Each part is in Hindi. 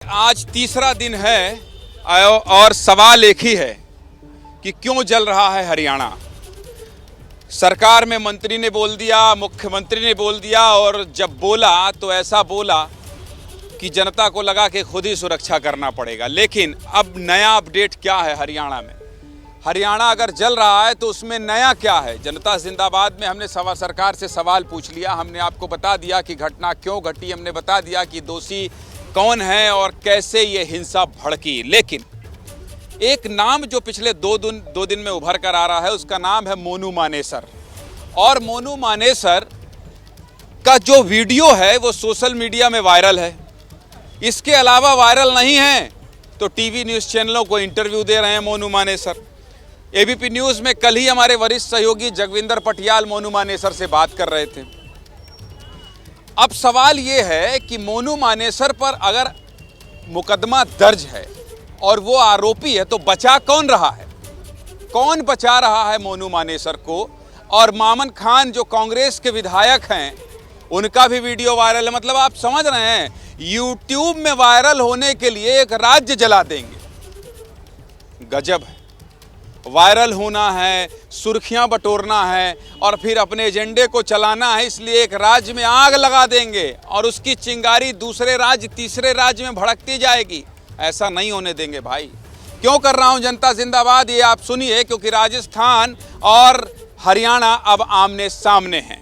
आज तीसरा दिन है और सवाल एक ही है कि क्यों जल रहा है हरियाणा। सरकार में मंत्री ने बोल दिया, मुख्यमंत्री ने बोल दिया, और जब बोला तो ऐसा बोला कि जनता को लगा कि खुद ही सुरक्षा करना पड़ेगा। लेकिन अब नया अपडेट क्या है हरियाणा में? हरियाणा अगर जल रहा है तो उसमें नया क्या है? जनता जिंदाबाद में हमने सरकार से सवाल पूछ लिया। हमने आपको बता दिया कि घटना क्यों घटी, हमने बता दिया कि दोषी कौन है और कैसे ये हिंसा भड़की। लेकिन एक नाम जो पिछले दो दिन में उभर कर आ रहा है, उसका नाम है मोनू मानेसर। और मोनू मानेसर का जो वीडियो है वो सोशल मीडिया में वायरल है। इसके अलावा वायरल नहीं है तो टीवी न्यूज़ चैनलों को इंटरव्यू दे रहे हैं मोनू मानेसर। एबीपी न्यूज़ में कल ही हमारे वरिष्ठ सहयोगी जगविंदर पटियाल मोनू मानेसर से बात कर रहे थे। अब सवाल ये है कि मोनू मानेसर पर अगर मुकदमा दर्ज है और वो आरोपी है तो बचा कौन रहा है? कौन बचा रहा है मोनू मानेसर को? और मामन खान जो कांग्रेस के विधायक हैं, उनका भी वीडियो वायरल है। मतलब आप समझ रहे हैं, यूट्यूब में वायरल होने के लिए एक राज्य जला देंगे। गजब है। वायरल होना है, सुर्खियां बटोरना है और फिर अपने एजेंडे को चलाना है, इसलिए एक राज्य में आग लगा देंगे और उसकी चिंगारी दूसरे राज्य, तीसरे राज्य में भड़कती जाएगी। ऐसा नहीं होने देंगे भाई। क्यों कर रहा हूं जनता जिंदाबाद, ये आप सुनिए, क्योंकि राजस्थान और हरियाणा अब आमने सामने हैं।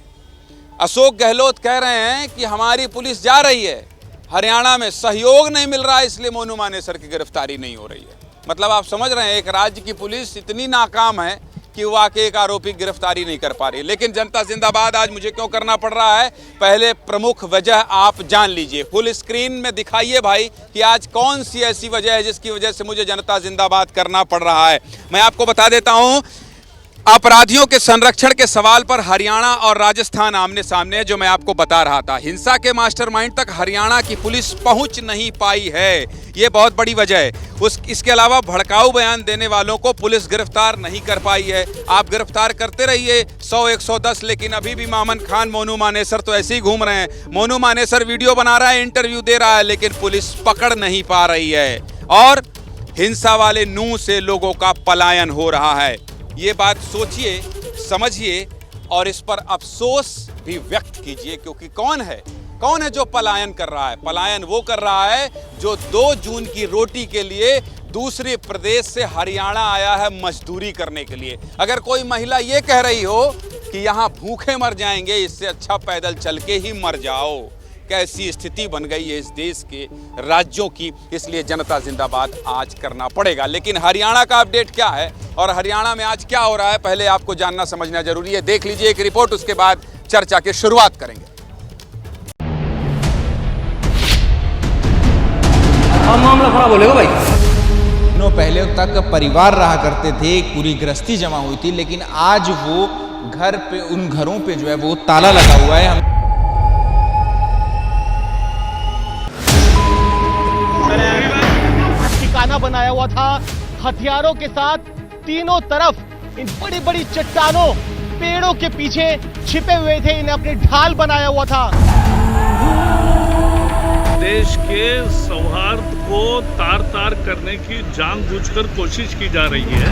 अशोक गहलोत कह रहे हैं कि हमारी पुलिस जा रही है, हरियाणा में सहयोग नहीं मिल रहा है, इसलिए मोनू मानेसर की गिरफ्तारी नहीं हो रही है। मतलब आप समझ रहे हैं, एक राज्य की पुलिस इतनी नाकाम है कि वो आके एक आरोपी की गिरफ्तारी नहीं कर पा रही। लेकिन जनता जिंदाबाद आज मुझे क्यों करना पड़ रहा है, पहले प्रमुख वजह आप जान लीजिए। फुल स्क्रीन में दिखाइए भाई कि आज कौन सी ऐसी वजह है जिसकी वजह से मुझे जनता जिंदाबाद करना पड़ रहा है। मैं आपको बता देता हूं, अपराधियों के संरक्षण के सवाल पर हरियाणा और राजस्थान आमने सामने है, जो मैं आपको बता रहा था। हिंसा के मास्टरमाइंड तक हरियाणा की पुलिस पहुंच नहीं पाई है, ये बहुत बड़ी वजह है। इसके अलावा भड़काऊ बयान देने वालों को पुलिस गिरफ्तार नहीं कर पाई है। आप गिरफ्तार करते रहिए 100, 110, लेकिन अभी भी मामन खान, मोनू मानेसर तो ऐसे ही घूम रहे हैं। मोनू मानेसर वीडियो बना रहा है, इंटरव्यू दे रहा है, लेकिन पुलिस पकड़ नहीं पा रही है और हिंसा वाले नूह से लोगों का पलायन हो रहा है। ये बात सोचिए, समझिए और इस पर अफसोस भी व्यक्त कीजिए, क्योंकि कौन है जो पलायन कर रहा है? पलायन वो कर रहा है जो 2 जून की रोटी के लिए दूसरे प्रदेश से हरियाणा आया है मजदूरी करने के लिए। अगर कोई महिला ये कह रही हो कि यहाँ भूखे मर जाएंगे, इससे अच्छा पैदल चल के ही मर जाओ। कैसी स्थिति बन गई है इस देश के राज्यों की, इसलिए जनता जिंदाबाद आज करना पड़ेगा। लेकिन हरियाणा का अपडेट क्या है और हरियाणा में आज क्या हो रहा है, पहले आपको जानना समझना जरूरी है। देख लीजिए एक रिपोर्ट, उसके बाद चर्चा की शुरुआत करेंगे। मामला खराब बोलेगा भाई। दिनों पहले तक परिवार रहा करते थे, पूरी गृहस्थी जमा हुई थी, लेकिन आज वो घर पे, उन घरों पे जो है वो ताला लगा हुआ है। ठिकाना बनाया हुआ था हथियारों के साथ, तीनों तरफ इन बड़ी बड़ी चट्टानों, पेड़ों के पीछे छिपे हुए थे। इन्हें अपने ढाल बनाया हुआ था। देश के सौहार्द को तार तार करने की जानबूझकर कोशिश की जा रही है।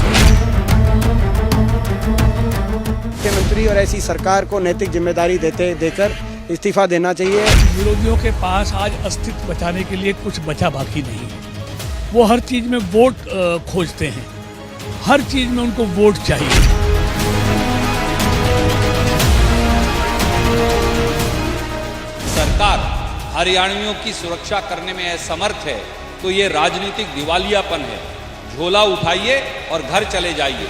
मुख्यमंत्री और ऐसी सरकार को नैतिक जिम्मेदारी देकर इस्तीफा देना चाहिए। विरोधियों के पास आज अस्तित्व बचाने के लिए कुछ बचा बाकी नहीं है। वो हर चीज में वोट खोजते हैं, हर चीज में उनको वोट चाहिए। सरकार हरियाणवियों की सुरक्षा करने में असमर्थ है तो ये राजनीतिक दिवालियापन है। झोला उठाइए और घर चले जाइए।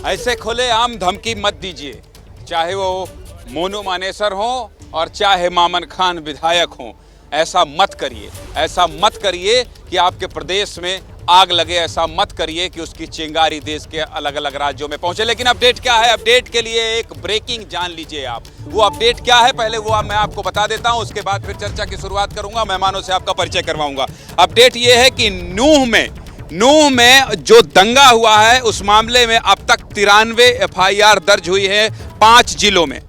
ऐसे खुलेआम धमकी मत दीजिए, चाहे वो मोनू मानेसर हो और चाहे मामन खान विधायक हो। ऐसा मत करिए, ऐसा मत करिए कि आपके प्रदेश में आग लगे, ऐसा मत करिए कि उसकी चिंगारी देश के अलग अलग राज्यों में पहुंचे। लेकिन अपडेट क्या है? अपडेट के लिए एक ब्रेकिंग जान लीजिए आप। वो अपडेट क्या है पहले वो मैं आपको बता देता हूं, उसके बाद फिर चर्चा की शुरुआत करूंगा, मेहमानों से आपका परिचय करवाऊंगा। अपडेट ये है कि नूह में जो दंगा हुआ है उस मामले में अब तक 93 FIR दर्ज हुई है 5 जिलों में,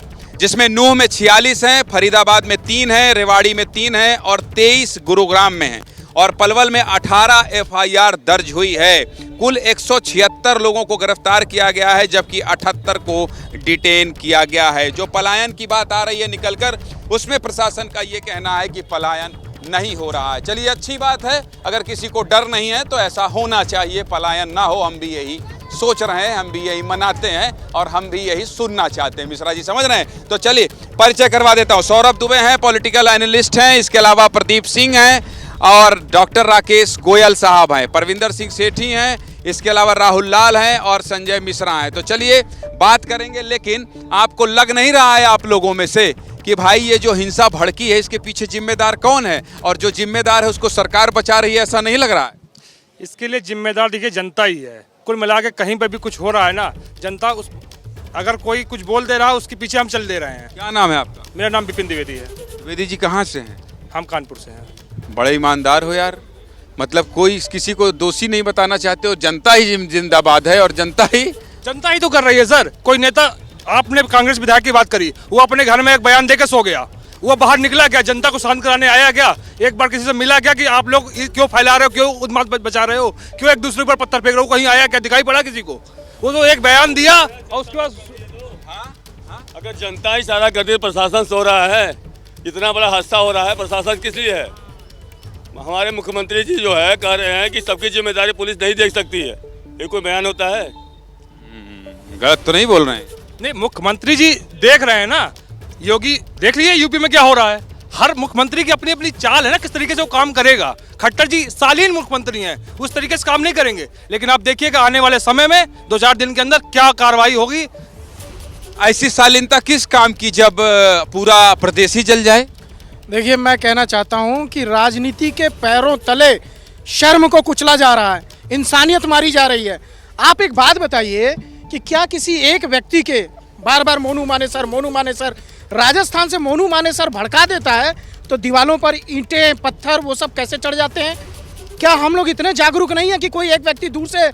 जिसमें नूह में 46 हैं, फरीदाबाद में 3 हैं, रेवाड़ी में 3 हैं और 23 गुरुग्राम में हैं और पलवल में 18 एफआईआर दर्ज हुई है। कुल 176 लोगों को गिरफ्तार किया गया है, जबकि 78 को डिटेन किया गया है। जो पलायन की बात आ रही है निकलकर, उसमें प्रशासन का ये कहना है कि पलायन नहीं हो रहा है। चलिए, अच्छी बात है, अगर किसी को डर नहीं है तो ऐसा होना चाहिए, पलायन ना हो। हम भी यही सोच रहे हैं, हम भी यही मनाते हैं और हम भी यही सुनना चाहते हैं। मिश्रा जी समझ रहे हैं? तो चलिए परिचय करवा देता हूँ। सौरभ दुबे हैं, पॉलिटिकल एनालिस्ट हैं। इसके अलावा प्रदीप सिंह हैं और डॉक्टर राकेश गोयल साहब हैं। परविंदर सिंह सेठी हैं। इसके अलावा राहुल लाल हैं और संजय मिश्रा हैं। तो चलिए बात करेंगे, लेकिन आपको लग नहीं रहा है आप लोगों में से कि भाई ये जो हिंसा भड़की है इसके पीछे जिम्मेदार कौन है, और जो जिम्मेदार है उसको सरकार बचा रही है? ऐसा नहीं लग रहा है? इसके लिए जिम्मेदार देखिए जनता ही है। कुल मिला के कहीं पर भी कुछ हो रहा है ना, जनता उस अगर कोई कुछ बोल दे रहा है उसके पीछे हम चल दे रहे हैं। क्या नाम है आपका? मेरा नाम विपिन द्विवेदी है। द्विवेदी जी कहाँ से हैं? हम कानपुर से हैं। बड़े ईमानदार हो यार, मतलब कोई किसी को दोषी नहीं बताना चाहते हो। जनता ही जिंदाबाद है और जनता ही तो कर रही है सर। कोई नेता, आपने कांग्रेस विधायक की बात करी, वो अपने घर में एक बयान देकर सो गया, वो बाहर निकला क्या, जनता को शांत कराने आया क्या? एक बार किसी से मिला क्या कि आप लोग क्यों फैला रहे हो, क्यों उन्माद बचा रहे हो, क्यों एक दूसरे पर पत्थर फेंक रहे हो? कहीं आया क्या, दिखाई पड़ा किसी को? वो तो एक बयान दिया और उसके बाद अगर जनता ही सारा करती, प्रशासन सो रहा है, इतना बड़ा हादसा हो रहा है, प्रशासन किस लिए है? हमारे मुख्यमंत्री जी जो है कह रहे हैं कि सबकी जिम्मेदारी पुलिस नहीं देख सकती है। ये कोई बयान होता है? गलत तो नहीं बोल रहे हैं? नहीं, मुख्यमंत्री जी देख रहे हैं ना। योगी देख लीजिए यूपी में क्या हो रहा है। हर मुख्यमंत्री की अपनी अपनी चाल है ना, किस तरीके से वो काम करेगा। खट्टर जी शालीन मुख्यमंत्री हैं, उस तरीके से काम नहीं करेंगे। लेकिन आप देखिएगा आने वाले समय में 2-4 दिन के अंदर क्या कार्रवाई होगी। ऐसी शालीनता किस काम की जब पूरा प्रदेश ही जल जाए? देखिए, मैं कहना चाहता हूं कि राजनीति के पैरों तले शर्म को कुचला जा रहा है, इंसानियत मारी जा रही है। आप एक बात बताइए कि क्या किसी एक व्यक्ति के बार बार मोनू मानेसर राजस्थान से मोनू मानेसर भड़का देता है तो दीवालों पर ईंटें पत्थर वो सब कैसे चढ़ जाते हैं? क्या हम लोग इतने जागरूक नहीं हैं कि कोई एक व्यक्ति दूर से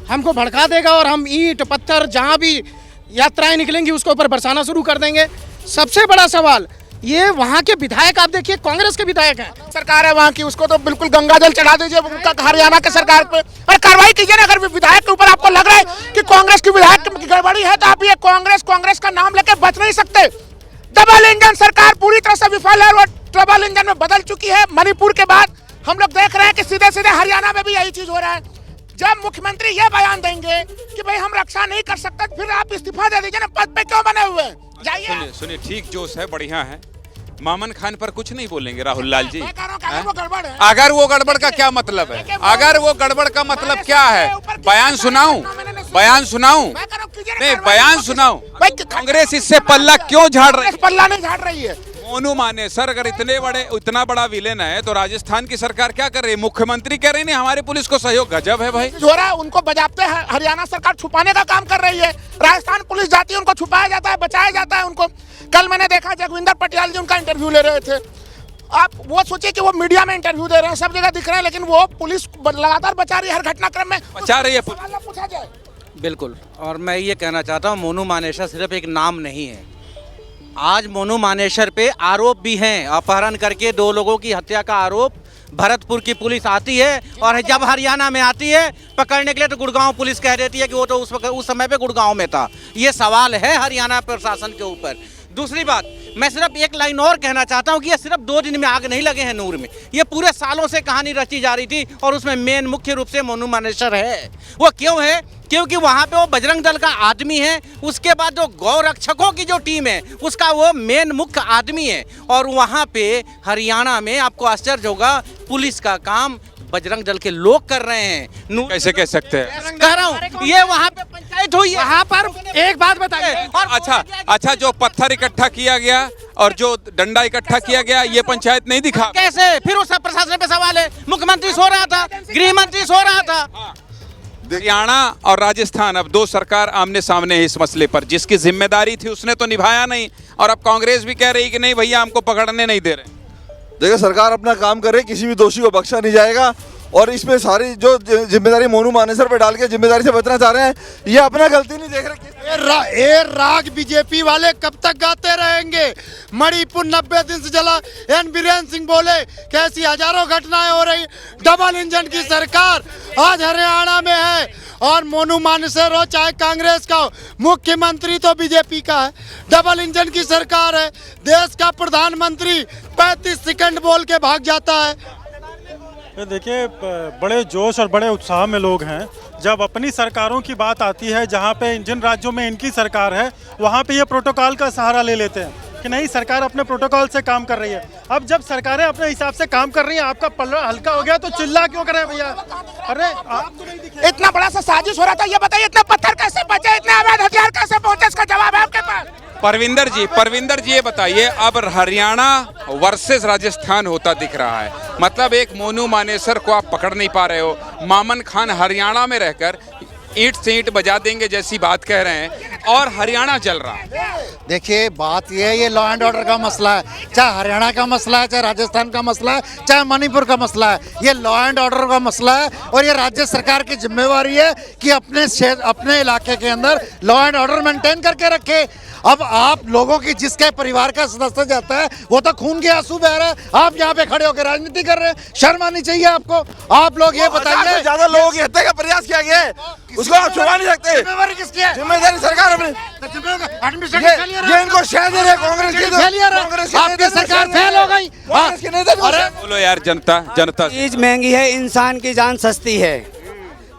हमको भड़का देगा और हम ईंट पत्थर जहाँ भी यात्राएं निकलेंगी उसके ऊपर बरसाना शुरू कर देंगे? सबसे बड़ा सवाल ये वहाँ के विधायक, आप देखिए कांग्रेस के विधायक हैं, सरकार है वहाँ की, उसको तो बिल्कुल गंगा जल चढ़ा दीजिए उनका हरियाणा के सरकार पे और कार्रवाई कीजिए ना। अगर विधायक के ऊपर आपको लग रहा है कि कांग्रेस की विधायक की गड़बड़ी है तो आप ये कांग्रेस का नाम लेके बच नहीं सकते। डबल इंजन सरकार पूरी तरह से विफल है और डबल इंजन में बदल चुकी है। मणिपुर के बाद हम लोग देख रहे हैं कि सीधे सीधे हरियाणा में भी यही चीज हो रहा है। जब मुख्यमंत्री ये बयान देंगे कि भाई हम रक्षा नहीं कर सकते, फिर आप इस्तीफा दे दीजिए ना, पद पे क्यों बने हुए हैं? जाइए। सुनिए, ठीक जोश है, बढ़िया है। मामन खान पर कुछ नहीं बोलेंगे राहुल लाल जी? अगर वो गड़बड़ है, अगर वो गड़बड़ का क्या मतलब है? अगर वो गड़बड़ का मतलब क्या है? बयान सुनाऊं? नहीं, बयान सुनाऊं? कांग्रेस इससे पल्ला क्यों झाड़ रही है? पल्ला नहीं झाड़ रही है। मोनू मानेसर अगर इतना बड़ा विलेन है तो राजस्थान की सरकार क्या कर रही है? मुख्यमंत्री कह रही है हमारी पुलिस को सहयोग। गजब है भाई। हो रहा है उनको बजाते हैं, हरियाणा सरकार छुपाने का काम कर रही है। राजस्थान पुलिस जाती है, उनको छुपाया जाता है, बचाया जाता है उनको। कल मैंने देखा जगविंदर पटियाल जी उनका इंटरव्यू ले रहे थे। आप वो सोचिए कि वो मीडिया में इंटरव्यू दे रहे हैं, सब जगह दिख रहे हैं, लेकिन वो पुलिस लगातार बचा रही है, हर घटनाक्रम में बचा रही है। पूछा जाए बिल्कुल। और मैं ये कहना चाहता हूँ, मोनू मानेसर सिर्फ एक नाम नहीं है। आज मोनू मानेसर पे आरोप भी हैं। अपहरण करके 2 लोगों की हत्या का आरोप भरतपुर की पुलिस आती है और जब हरियाणा में आती है पकड़ने के लिए तो गुड़गांव पुलिस कह देती है कि वो तो उस समय पे गुड़गांव में था। ये सवाल है हरियाणा प्रशासन के ऊपर। दूसरी बात, मैं सिर्फ एक लाइन और कहना चाहता हूँ कि ये सिर्फ 2 दिन में आग नहीं लगे हैं नूर में, ये पूरे सालों से कहानी रची जा रही थी और उसमें मेन मुख्य रूप से मोनू मानेसर है। वो क्यों है? क्योंकि वहाँ पे वो बजरंग दल का आदमी है, उसके बाद जो गौ रक्षकों की जो टीम है उसका वो मेन मुख्य आदमी है। और वहाँ पे हरियाणा में आपको आश्चर्य होगा, पुलिस का काम बजरंग दल के लोग कर रहे हैं। कैसे कह सकते हैं? कह रहा हूँ ये वहाँ पे पंचायत हुई है। वहाँ पर एक बात बताइए। अच्छा, जो पत्थर इकट्ठा किया गया और जो डंडा इकट्ठा किया गया, ये पंचायत नहीं दिखा? कैसे? फिर उस प्रशासन पे सवाल है। मुख्यमंत्री सो रहा था, गृह मंत्री सो रहा था। हरियाणा और राजस्थान, अब 2 सरकार आमने सामने है इस मसले पर। जिसकी जिम्मेदारी थी उसने तो निभाया नहीं, और अब कांग्रेस भी कह रही कि नहीं भैया हमको पकड़ने नहीं दे रहे। देखिए, सरकार अपना काम कर रही है, किसी भी दोषी को बख्शा नहीं जाएगा। और इसमें सारी जो जिम्मेदारी मोनू मानेसर पर डाल के जिम्मेदारी से बचना चाह रहे हैं, ये अपना गलती नहीं देख रहे। राग बीजेपी वाले कब तक गाते रहेंगे? मणिपुर 90 दिन से जला। एन बीरेन सिंह बोले कैसी हजारों घटनाएं हो रही। डबल इंजन की सरकार आज हरियाणा में है और मोनू मानेसर हो चाहे कांग्रेस का हो, मुख्यमंत्री तो बीजेपी का है। डबल इंजन की सरकार है। देश का प्रधानमंत्री 35 सेकंड बोल के भाग जाता है। देखिए, बड़े जोश और बड़े उत्साह में लोग हैं। जब अपनी सरकारों की बात आती है, जहाँ पे जिन राज्यों में इनकी सरकार है, वहाँ पे ये प्रोटोकॉल का सहारा ले लेते हैं कि नहीं, सरकार अपने प्रोटोकॉल से काम कर रही है। अब जब सरकारें अपने हिसाब से काम कर रही हैं, आपका पल्ला हल्का हो गया तो चिल्ला क्यों करें भैया? अरे आप तो नहीं दिखे। इतना बड़ा सा साजिश हो रहा था, ये बताइए इतना पत्थर कैसे बचे, इतने अवैध हथियार कैसे पहुंचे? इसका जवाब है आपके पास? परविंदर जी ये बताइए, अब हरियाणा वर्सेस राजस्थान होता दिख रहा है। मतलब एक मोनू मानेसर को आप पकड़ नहीं पा रहे हो। मामन खान हरियाणा में रहकर ईंट से ईंट बजा देंगे जैसी बात कह रहे हैं और हरियाणा जल रहा है। देखिए, बात यह है, ये लॉ एंड ऑर्डर का मसला है। चाहे हरियाणा का मसला है, चाहे राजस्थान का मसला है, चाहे मणिपुर का मसला है, ये लॉ एंड ऑर्डर का मसला है और ये राज्य सरकार की जिम्मेवारी है कि अपने इलाके के अंदर लॉ एंड ऑर्डर मेंटेन करके रखे। अब आप लोगों की जिसके परिवार का सदस्य जाता है वो तो खून के आंसू बह रहे हैं, आप यहाँ पे खड़े होकर राजनीति कर रहे हैं। शर्म आनी चाहिए आपको। आप लोग ये बताइए, ज्यादा लोगों की हत्या का प्रयास किया गया है, उसको आप छुपा नहीं सकते। जिम्मेवारी किसकी है? जिम्मेदारी सरकार अपनी। ये इनको शह दे रहे कांग्रेस की, आपकी सरकार फेल हो गई। बोलो यार, जनता चीज महंगी है, इंसान की जान सस्ती है।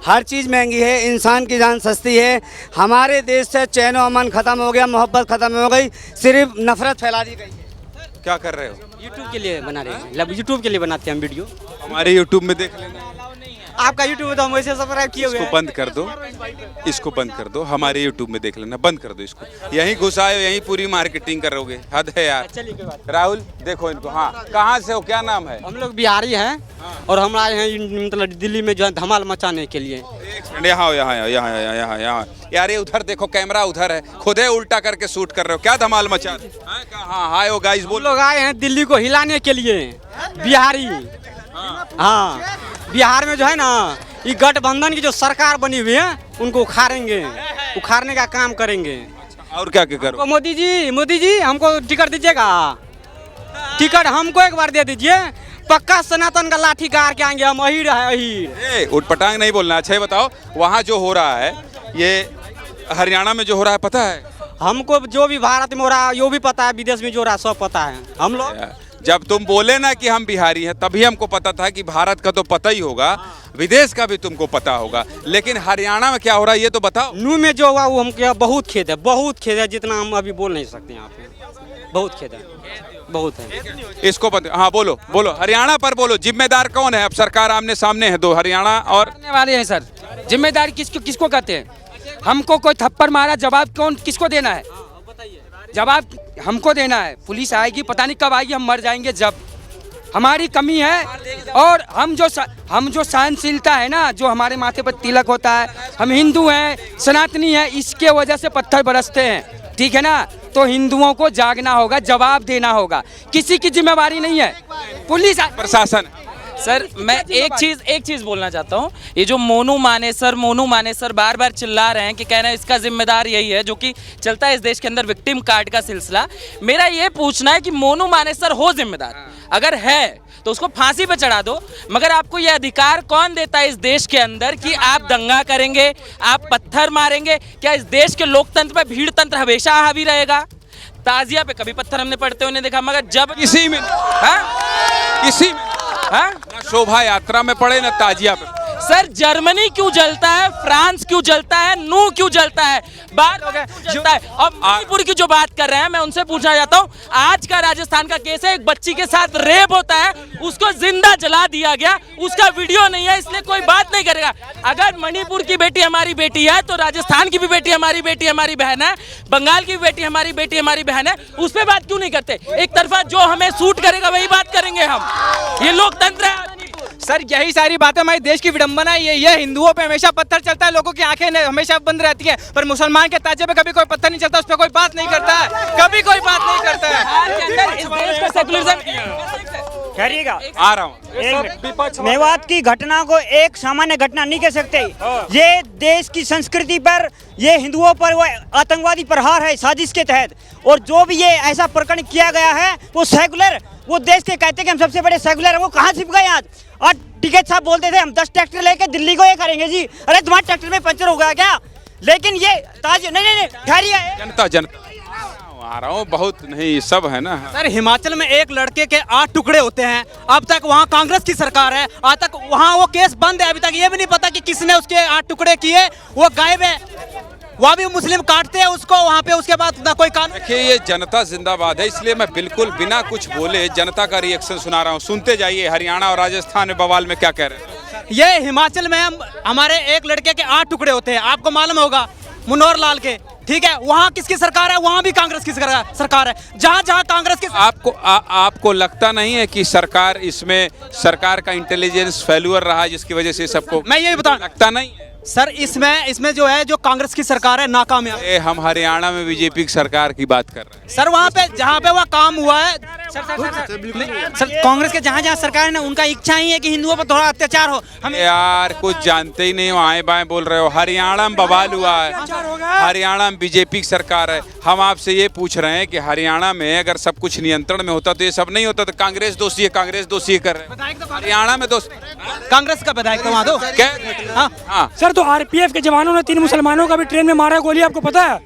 हर चीज़ महंगी है, इंसान की जान सस्ती है। हमारे देश से चैन और अमन खत्म हो गया, मोहब्बत खत्म हो गई, सिर्फ नफरत फैला दी गई है। क्या कर रहे हो? यूट्यूब के लिए बना रहे हैं, यूट्यूब के लिए बनाते हैं हम वीडियो। हमारे यूट्यूब में देख लेना। आपका यूट्यूब में तो हम वैसे सब्सक्राइब किए हुए हैं। इसको बंद कर दो, इसको बंद कर दो। हमारे यूट्यूब में देख लेना, बंद कर दो इसको। यहीं घुसाए, यहीं पूरी मार्केटिंग करोगे, हद है यार। राहुल देखो इनको। हाँ, कहाँ से हो, क्या नाम है? हम लोग बिहारी हैं और हम आए हैं मतलब दिल्ली में जो है धमाल मचाने के लिए। यहाँ यार, ये उधर देखो, कैमरा उधर है, खुद है उल्टा करके शूट कर रहे हो। क्या धमाल मचा? हाँ हाय हो गाइस, बोल। लोग आए हैं दिल्ली को हिलाने के लिए, बिहारी। हाँ, बिहार में जो है ना, ये गठबंधन की जो सरकार बनी हुई है उनको उखाड़ने का काम करेंगे। और क्या करो? मोदी जी हमको टिकट दीजिएगा, टिकट हमको एक बार दे दीजिए, पक्का सनातन का लाठी गाड़ के आएंगे हम। अहीर उठपटांग नहीं बोलना। अच्छा बताओ, वहाँ जो हो रहा है, ये हरियाणा में जो हो रहा है पता है? हमको जो भी भारत में हो रहा है वो भी पता है, विदेश में जो हो रहा है सब पता है। हम लोग जब तुम बोले ना कि हम बिहारी हैं, तभी हमको पता था कि भारत का तो पता ही होगा, विदेश का भी तुमको पता होगा, लेकिन हरियाणा में क्या हो रहा है ये तो बताओ। नू में जो हुआ वो हमको बहुत खेद है, जितना हम अभी बोल नहीं सकते यहाँ पे। बहुत खेद है, बहुत है। इसको हाँ बोलो हरियाणा पर बोलो। जिम्मेदार कौन है? अब सरकार आमने सामने है दो, हरियाणा और वाले हैं सर। जिम्मेदारी किसको कहते हैं? हमको कोई थप्पड़ मारा, जवाब किसको देना है? जवाब हमको देना है। पुलिस आएगी, पता नहीं कब आएगी, हम मर जाएंगे जब। हमारी कमी है और हम जो सहनशीलता है ना, जो हमारे माथे पर तिलक होता है, हम हिंदू हैं, सनातनी हैं, इसके वजह से पत्थर बरसते हैं, ठीक है ना? तो हिंदुओं को जागना होगा, जवाब देना होगा। किसी की जिम्मेवारी नहीं है, पुलिस प्रशासन। सर मैं एक चीज बोलना चाहता हूँ। ये जो मोनू मानेसर बार बार चिल्ला रहे हैं कि कह रहे हैं इसका जिम्मेदार यही है, जो कि चलता है इस देश के अंदर विक्टिम कार्ड का सिलसिला। मेरा ये पूछना है कि मोनू मानेसर हो जिम्मेदार? अगर है तो उसको फांसी पे चढ़ा दो, मगर आपको ये अधिकार कौन देता है इस देश के अंदर कि आप दंगा करेंगे, आप पत्थर मारेंगे? क्या इस देश के लोकतंत्र पे भीड़ तंत्र हमेशा हावी रहेगा? ताजिया पे कभी पत्थर हमने पड़ते हुए नहीं देखा, मगर जब किसी में शोभा यात्रा में पड़े ना ताजिया पे। सर जर्मनी क्यों जलता है, फ्रांस क्यों जलता है, नू क्यों जलता है, बात जलता है। और मणिपुर की जो बात कर रहे हैं, मैं उनसे पूछना चाहता हूँ, आज का राजस्थान का केस है, एक बच्ची के साथ रेप होता है, उसको जिंदा जला दिया गया, उसका वीडियो नहीं है, इसलिए कोई बात नहीं करेगा। अगर मणिपुर की बेटी हमारी बेटी है तो राजस्थान की भी बेटी हमारी बहन है, बंगाल की भी बेटी हमारी बहन है, उस पर बात क्यों नहीं करते? एक तरफा जो हमें सूट करेगा वही बात करेंगे हम। ये लोकतंत्र है सर। यही सारी बातें हमारे देश की विडंबना है। ये हिंदुओं पे हमेशा पत्थर चलता है, लोगों की आंखें हमेशा बंद रहती है, पर मुसलमान के ताजे पे कभी कोई पत्थर नहीं चलता, उस पर कोई बात नहीं करता है, कभी कोई बात नहीं करता है। ठहरिएगा, आ रहा हूँ। एक मिनट। मेवात की घटना को एक सामान्य घटना नहीं कह सकते। ये देश की संस्कृति पर, ये हिंदुओं पर वो आतंकवादी प्रहार है साजिश के तहत। और जो भी ये ऐसा प्रकरण किया गया है वो सेकुलर, वो देश के कहते हैं कि हम सबसे बड़े सेकुलर हैं, वो कहाँ छिप गए आज। और टिकट साहब बोलते थे हम 10 ट्रैक्टर लेके दिल्ली को ये करेंगे जी। अरे तुम्हारे ट्रैक्टर में पंचर हो गया क्या? लेकिन ये ताज नहीं ठहरिए, जनता आ रहा हूँ, बहुत नहीं सब है ना। सर हिमाचल में एक लड़के के 8 टुकड़े होते हैं, अब तक वहाँ कांग्रेस की सरकार है, आज तक वहाँ वो केस बंद है, अभी तक ये भी नहीं पता कि किसने उसके 8 टुकड़े किए, वो गायब है। वहाँ भी मुस्लिम काटते हैं उसको वहाँ पे, उसके बाद ना कोई कानून। देखिए ये जनता जिंदाबाद है, इसलिए मैं बिल्कुल बिना कुछ बोले जनता का रिएक्शन सुना रहा हूँ। सुनते जाइए हरियाणा और राजस्थान में बवाल में क्या कह रहे हैं। ये हिमाचल में हमारे एक लड़के के 8 टुकड़े होते हैं, आपको मालूम होगा, मनोहर लाल के, ठीक है। वहाँ किसकी सरकार है? वहाँ भी कांग्रेस की सरकार है। जहाँ जहाँ कांग्रेस की आपको लगता नहीं है कि सरकार इसमें सरकार का इंटेलिजेंस फेल्यूर रहा जिसकी वजह से सबको, मैं ये बता, लगता नहीं है सर इसमें जो है जो कांग्रेस की सरकार है नाकामयाब। हम हरियाणा में बीजेपी की सरकार की बात कर रहे हैं सर, वहाँ पे जहाँ पे वह काम हुआ है सर कांग्रेस के जहाँ जहाँ सरकार है ना, उनका इच्छा ही है कि हिंदुओं पर थोड़ा अत्याचार हो। हम यार कुछ जानते ही नहीं हो, आए बाएं बोल रहे हो। हरियाणा में बवाल हुआ है, हरियाणा में बीजेपी की सरकार है। हम आपसे ये पूछ रहे हैं कि हरियाणा में अगर सब कुछ नियंत्रण में होता तो ये सब नहीं होता। तो कांग्रेस दोषी है, कांग्रेस दोषी कर रहे हैं। हरियाणा में दोष कांग्रेस का विधायक वहाँ दो सर। तो आरपीएफ के जवानों ने 3 मुसलमानों का भी ट्रेन में मारा गोली, आपको पता है?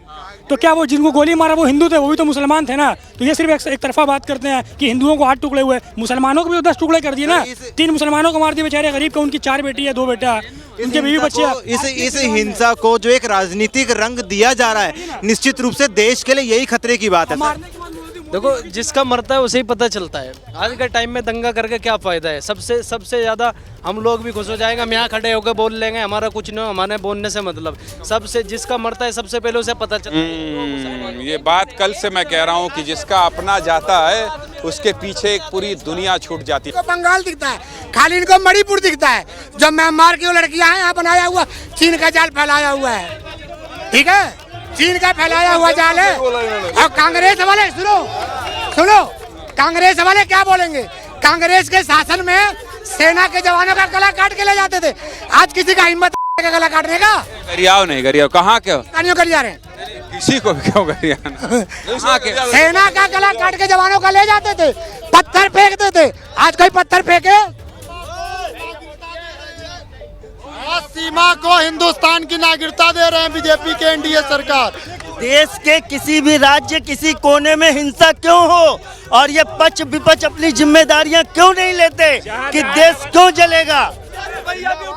तो क्या वो जिनको गोली मारा वो हिंदू थे? वो भी तो मुसलमान थे ना। तो ये सिर्फ एक तरफा बात करते हैं कि हिंदुओं को 8 टुकड़े हुए, मुसलमानों को भी 10 टुकड़े कर दिए ना। 3 मुसलमानों को मार दिए बेचारे गरीब को, उनकी 4 बेटी है 2 बेटा, उनके बीवी बच्चे। इस हिंसा को जो एक राजनीतिक रंग दिया जा रहा है, निश्चित रूप से देश के लिए यही खतरे की बात है। देखो जिसका मरता है उसे ही पता चलता है। आज के टाइम में दंगा करके क्या फायदा है? सबसे ज्यादा हम लोग भी खुश हो जाएंगे, हम यहाँ खड़े होकर बोल लेंगे, हमारा कुछ नहीं, हमारे बोलने से मतलब। सबसे जिसका मरता है सबसे पहले उसे पता चलता है। ये बात कल से मैं कह रहा हूँ कि जिसका अपना जाता है उसके पीछे एक पूरी दुनिया छूट जाती है। बंगाल दिखता है, खाली इनको मणिपुर दिखता है। जब म्यांमार की वो लड़कियां हैं, यहाँ बनाया हुआ चीन का जाल फैलाया हुआ है, ठीक है, चीन का फैलाया हुआ जाल है। और कांग्रेस वाले सुनो कांग्रेस वाले क्या बोलेंगे? कांग्रेस के शासन में सेना के जवानों का गला काट के ले जाते थे, आज किसी का हिम्मत का गला काटने का? गरियाओ नहीं, गरियाओ कहाँ के कर जा रहे हैं, किसी को भी क्यों गरियाना? सेना का गला काट के जवानों का ले जाते थे, पत्थर फेंकते थे। आज कोई पत्थर फेंके? सीमा को हिंदुस्तान की नागरिकता दे रहे हैं बीजेपी के एनडीए सरकार। देश के किसी भी राज्य, किसी कोने में हिंसा क्यों हो, और ये पक्ष विपक्ष अपनी जिम्मेदारियां क्यों नहीं लेते कि देश क्यों जलेगा?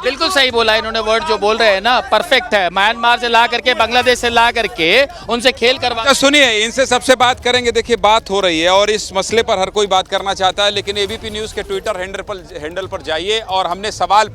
बिल्कुल सही बोला इन्होंने, वर्ड जो बोल रहे हैं ना परफेक्ट है। म्यांमार से ला करके, बांग्लादेश से ला करके उनसे खेल करवा। तो सुनिए, इनसे सबसे बात करेंगे। देखिए बात हो रही है और इस मसले पर हर कोई बात करना चाहता है, लेकिन एबीपी न्यूज़ के ट्विटर हैंडल पर जाइए और हमने सवाल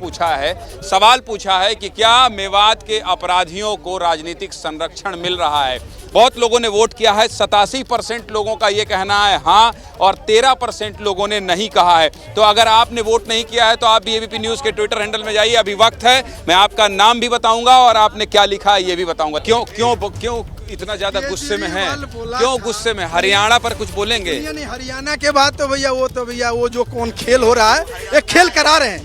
पूछा है कि क्या मेवात के अपराधियों को राजनीतिक संरक्षण मिल रहा है। बहुत लोगों ने वोट किया है, 87% लोगों का ये कहना है हाँ, और 13% लोगों ने नहीं कहा है। तो अगर आपने वोट नहीं किया है तो आप भी एबीपी न्यूज़ के ट्विटर हैंडल में जाइए, अभी वक्त है। मैं आपका नाम भी बताऊंगा और आपने क्या लिखा है ये भी बताऊंगा। क्यों इतना ज्यादा गुस्से में है? क्यों गुस्से में? हरियाणा पर कुछ बोलेंगे? नहीं, हरियाणा के बाद तो भैया वो जो कौन खेल हो रहा है, ये खेल करा रहे हैं,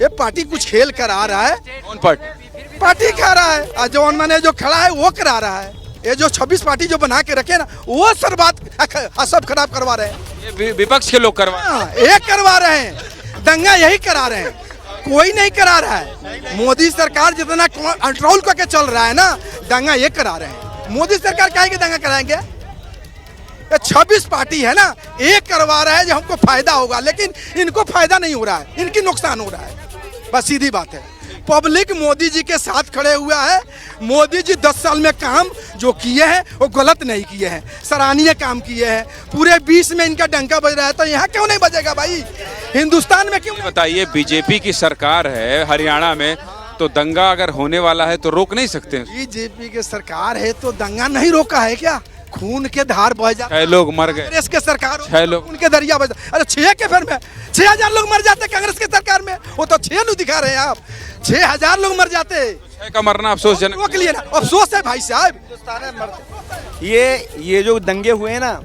ये पार्टी कुछ खेल करा रहा है। कौन पार्टी करा रहा है? जवान मैंने जो खड़ा है वो करा रहा है। ये जो 26 पार्टी जो बना के रखे ना, वो सर बात सब खराब करवा रहे हैं। ये विपक्ष के लोग ये करवा रहे हैं, दंगा यही करा रहे हैं, कोई नहीं करा रहा है। मोदी सरकार जितना कंट्रोल करके चल रहा है ना, दंगा ये करा रहे हैं। मोदी सरकार क्या है कि दंगा कराएंगे? 26 पार्टी है ना, एक करवा रहा है जो हमको फायदा होगा, लेकिन इनको फायदा नहीं हो रहा है, इनकी नुकसान हो रहा है। बस सीधी बात है। पब्लिक मोदी जी के साथ खड़े हुआ है। मोदी जी 10 साल में काम जो किए हैं वो गलत नहीं किए हैं, सराहनीय काम किए हैं। पूरे 20 में इनका डंका बज रहा है, तो यहाँ क्यों नहीं बजेगा भाई? हिंदुस्तान में क्यों? बताइए, बीजेपी की सरकार है हरियाणा में, तो दंगा अगर होने वाला है तो रोक नहीं सकते? बीजेपी की सरकार है तो दंगा नहीं रोका है क्या? खून के धार बह जाते, 6 लोग मर गए। कांग्रेस के सरकार 6 लोग उनके दरिया बह जाते। अरे 6 के फिर में 6000 लोग मर जाते कांग्रेस की सरकार में, वो तो 6 नहीं दिखा रहे हैं आप, 6000 लोग मर जाते। 6 का मरना अफसोसजनक। रोक लिए ना, अफसोस है भाई साहब। ये जो दंगे हुए ना,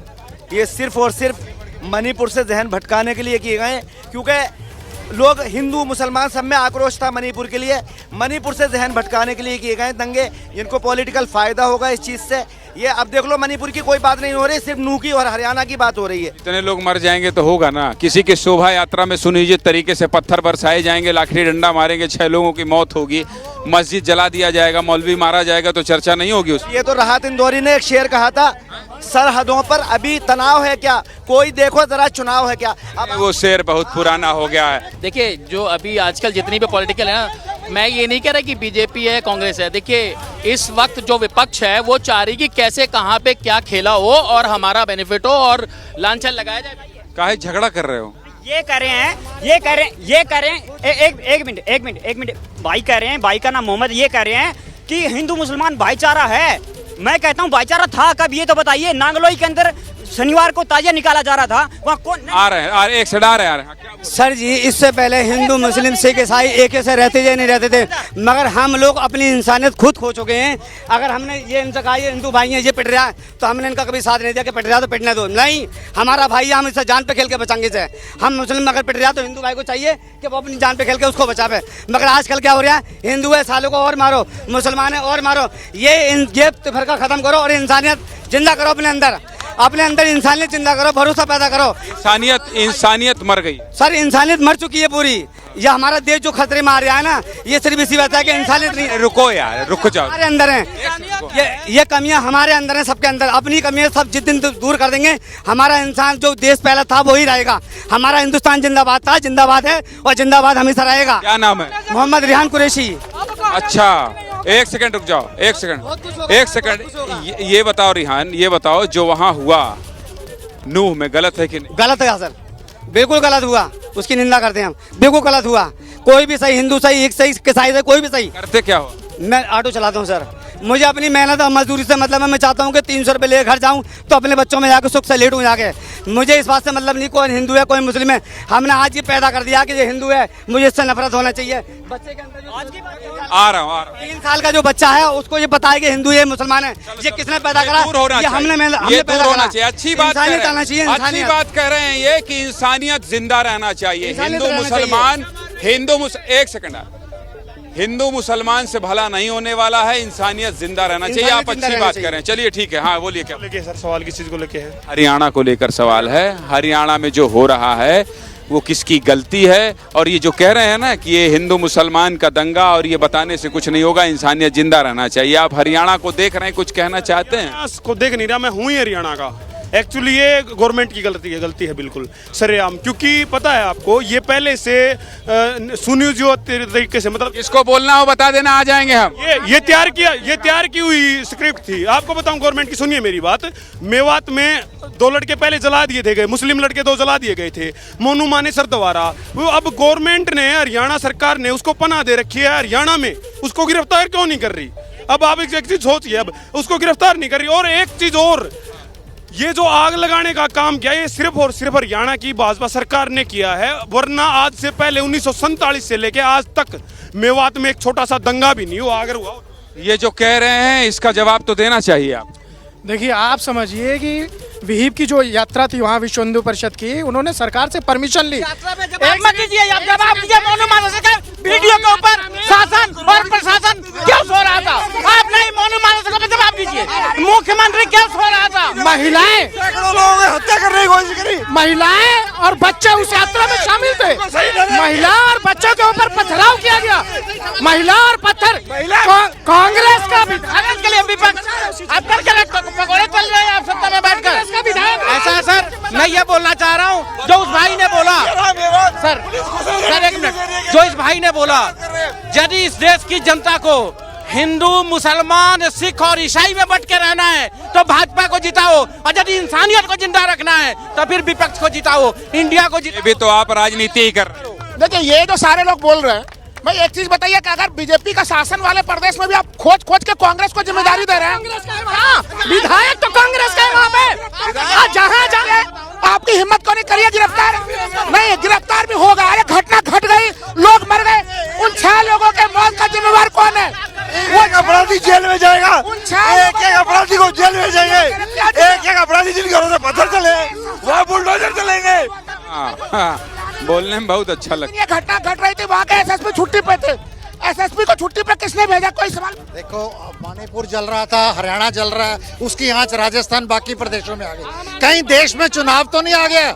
ये सिर्फ और सिर्फ मणिपुर से जहन भटकाने के लिए किए गए, क्योंकि लोग हिंदू मुसलमान सब में आक्रोश था मणिपुर के लिए। मणिपुर से जहन भटकाने के लिए किए गए दंगे, जिनको पॉलिटिकल फायदा होगा इस चीज़ से। ये अब देख लो, मणिपुर की कोई बात नहीं हो रही, सिर्फ नूह की और हरियाणा की बात हो रही है। इतने लोग मर जाएंगे तो होगा ना। किसी की शोभा यात्रा में सुनिश्चित तरीके से पत्थर बरसाए जाएंगे, लाठी डंडा मारेंगे, 6 लोगों की मौत होगी, मस्जिद जला दिया जाएगा, मौलवी मारा जाएगा, तो चर्चा नहीं होगी उसकी। ये तो राहत इंदौरी ने एक शेर कहा था, सरहदों पर अभी तनाव है क्या, कोई देखो जरा चुनाव है क्या। अब वो शेर बहुत पुराना हो गया है। देखिए, जो अभी आजकल जितनी भी पॉलिटिकल है ना, मैं ये नहीं कह रहा कि बीजेपी है कांग्रेस है। देखिए, इस वक्त जो विपक्ष है वो चाह रही कि कैसे कहाँ पे क्या खेला हो और हमारा बेनिफिट हो और लांछन लगाया जाए। काहे झगड़ा कर रहे हो? ये कर रहे हैं एक मिनट भाई कह रहे हैं, भाई का नाम मोहम्मद, ये कह रहे हैं कि हिंदू मुसलमान भाईचारा है। मैं कहता हूँ भाईचारा था कब, ये तो बताइए। नांगलोई के अंदर शनिवार को ताजिया निकाला जा रहा था, वहाँ कौन आ रहे हैं? एक से आ रहे हैं। सर जी, इससे पहले हिंदू मुस्लिम सिख ईसाई एक से रहते थे नहीं रहते थे, मगर हम लोग अपनी इंसानियत खुद खो चुके हैं। अगर हमने ये इनसे कहा ये हिंदू भाई हैं, ये पिट रहा है, तो हमने इनका कभी साथ नहीं दिया कि पिट रहा तो पिटने दो। नहीं, हमारा भाई है, हम इससे जान पे खेल के बचाएंगे से। हम मुस्लिम अगर पिट रहा तो हिंदू भाई को चाहिए कि वो अपनी जान पे खेल के उसको बचावे। मगर आजकल क्या हो रहा है, हिंदू है सालों को और मारो, मुसलमान है और मारो। ये फर्का खत्म करो और इंसानियत जिंदा करो अपने अंदर इंसानियत जिंदा करो, भरोसा पैदा करो। इंसानियत मर गई सर, इंसानियत मर चुकी है पूरी। ये हमारा देश जो खतरे में आ रहा है ना, ये सिर्फ इसी वजह है कि इंसानियत नहीं। रुको यार, रुक जाओ। हमारे अंदर है ये कमियां, हमारे अंदर है, सबके अंदर। अपनी कमियां सब जिस दिन दूर कर देंगे, हमारा इंसान जो देश पहला था वही रहेगा। हमारा हिंदुस्तान जिंदाबाद था, जिंदाबाद है और जिंदाबाद हमेशा रहेगा। क्या नाम है? मोहम्मद रिहान कुरैशी। अच्छा, एक सेकंड रुक जाओ, एक सेकंड। ये बताओ रिहान, ये बताओ जो वहाँ हुआ नूह में गलत है कि नहीं? गलत है सर, बिल्कुल गलत हुआ, उसकी निंदा करते हैं हम। बिल्कुल गलत हुआ, कोई भी सही, हिंदू सही, एक सही, ईसाई सही, कोई भी सही। करते क्या हो? मैं ऑटो चलाता हूँ सर, मुझे अपनी मेहनत और मजदूरी से मतलब है। मैं चाहता हूँ कि 300 रुपये ले घर जाऊँ तो अपने बच्चों में जाकर सुख से लेटूँ जाके। मुझे इस बात से मतलब नहीं कोई हिंदू है कोई मुस्लिम है। हमने आज ये पैदा कर दिया कि ये हिंदू है, मुझे इससे नफरत होना चाहिए। बच्चे के अंदर आ रहा हूँ 3 साल का जो बच्चा है उसको ये पता है कि हिंदू है मुसलमान है, ये किसने पैदा करा? ये हमने दूर होना चाहिए। अच्छी बात कह रहे हैं, चाहिए, अच्छी बात कह रहे हैं ये कि इंसानियत जिंदा रहना चाहिए। हिंदू मुसलमान, एक सेकंड, हिंदू मुसलमान से भला नहीं होने वाला है, इंसानियत जिंदा रहना चाहिए। आप अच्छी बात कर रहे हैं, चलिए ठीक है। हाँ बोलिए, क्या लेके सर सवाल किस चीज को लेके है? हरियाणा को लेकर सवाल है। हरियाणा में जो हो रहा है वो किसकी गलती है? और ये जो कह रहे हैं ना कि ये हिंदू मुसलमान का दंगा और ये बताने से कुछ नहीं होगा, इंसानियत जिंदा रहना चाहिए। आप हरियाणा को देख रहे हैं, कुछ कहना चाहते हैं? को देख नहीं रहा, मैं हूँ ही हरियाणा का। एक्चुअली ये गवर्नमेंट की गलती है बिल्कुल सरेआम। क्योंकि पता है आपको, ये पहले से सुनियोजित तरीके से, मतलब इसको बोलना हो बता देना, आ जाएंगे हम। ये तैयार की हुई स्क्रिप्ट थी। आपको बताऊं गवर्नमेंट की, सुनिए मेरी बात। मेवात में 2 लड़के पहले जला दिए थे, मुस्लिम लड़के 2 जला दिए गए थे मोनू मानेसर द्वारा। वो अब गवर्नमेंट ने, हरियाणा सरकार ने उसको पनाह दे रखी है हरियाणा में, उसको गिरफ्तार क्यों नहीं कर रही? अब आप एक चीज सोचिए, अब उसको गिरफ्तार नहीं कर रही। और एक चीज और, ये जो आग लगाने का काम किया, ये सिर्फ और सिर्फ हरियाणा की भाजपा सरकार ने किया है। वरना आज से पहले 1947 से लेके आज तक मेवात में एक छोटा सा दंगा भी नहीं हुआ। अगर हुआ, ये जो कह रहे हैं इसका जवाब तो देना चाहिए आप। देखिए, आप समझिए कि विहिप की जो यात्रा थी वहाँ विश्व हिंदू परिषद की, उन्होंने सरकार से परमिशन ली। वीडियो के ऊपर शासन और प्रशासन क्यों सो रहा था? आप नहीं, मोनू मानेसर को जवाब दीजिए। मुख्यमंत्री क्यों सो रहा था? महिलाएं, हत्या करने की कोशिश करी, महिलाएं और बच्चे उस यात्रा में शामिल थे। महिला और बच्चों के ऊपर पथराव किया गया, महिला और पत्थर। कांग्रेस का विधायक के लिए विपक्ष पकौड़े चल रहे हैं आप सत्ता में बैठकर। ऐसा है सर, मैं ये बोलना चाह रहा हूँ जो उस भाई ने बोला। सर एक मिनट, जो इस भाई ने बोला, यदि इस देश की जनता को हिंदू मुसलमान सिख और ईसाई में बट के रहना है तो भाजपा को जिताओ, और यदि इंसानियत को जिंदा रखना है तो फिर विपक्ष को जिताओ, इंडिया को जिताओ। भी तो आप राजनीति ही कर रहे हो। देखिए, ये जो सारे लोग बोल रहे हैं, भाई एक चीज बताइए कि अगर बीजेपी का शासन वाले प्रदेश में भी आप खोज के कांग्रेस को जिम्मेदारी दे रहे हैं, विधायक तो कांग्रेस का है वहाँ पे। जहाँ जाए आपकी हिम्मत को नहीं करिए गिरफ्तार नहीं, गिरफ्तार भी होगा। अरे घटना घट गई, लोग मर गए, उन 6 लोगों के मौत का जिम्मेवार कौन है? वो अपराधी जेल में जाएगा, एक अपराधी को जेल में जाएंगे, एक अपराधी जिनके घरों से पत्थर चले, वह बुलडोजर चलेगा। बोलने में बहुत अच्छा लगता ये घटना घट रही थी, वहाँ के एसएसपी छुट्टी पे थे, एसएसपी को छुट्टी पे किसने भेजा, कोई सवाल? देखो, मणिपुर जल रहा था, हरियाणा जल रहा है, उसकी आंच राजस्थान बाकी प्रदेशों में आ गई। कहीं देश में चुनाव तो नहीं आ गया?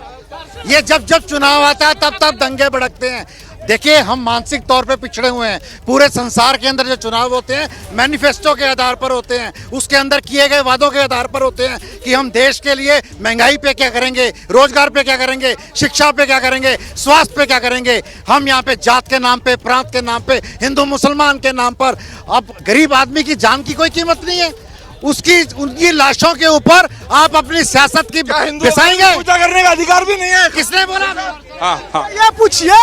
ये जब जब चुनाव आता है तब तब दंगे भड़कते हैं। देखिए, हम मानसिक तौर पे पिछड़े हुए हैं। पूरे संसार के अंदर जो चुनाव होते हैं मैनिफेस्टो के आधार पर होते हैं, उसके अंदर किए गए वादों के आधार पर होते हैं कि हम देश के लिए महंगाई पे क्या करेंगे, रोजगार पे क्या करेंगे, शिक्षा पे क्या करेंगे, स्वास्थ्य पे क्या करेंगे। हम यहाँ पे जात के नाम पे, प्रांत के नाम पे, हिंदू मुसलमान के नाम पर, अब गरीब आदमी की जान की कोई कीमत नहीं है। उनकी लाशों के ऊपर आप अपनी सियासत की बिसाएंगे? पूजा करने का अधिकार भी नहीं है। किसने बोला? ये पूछिए,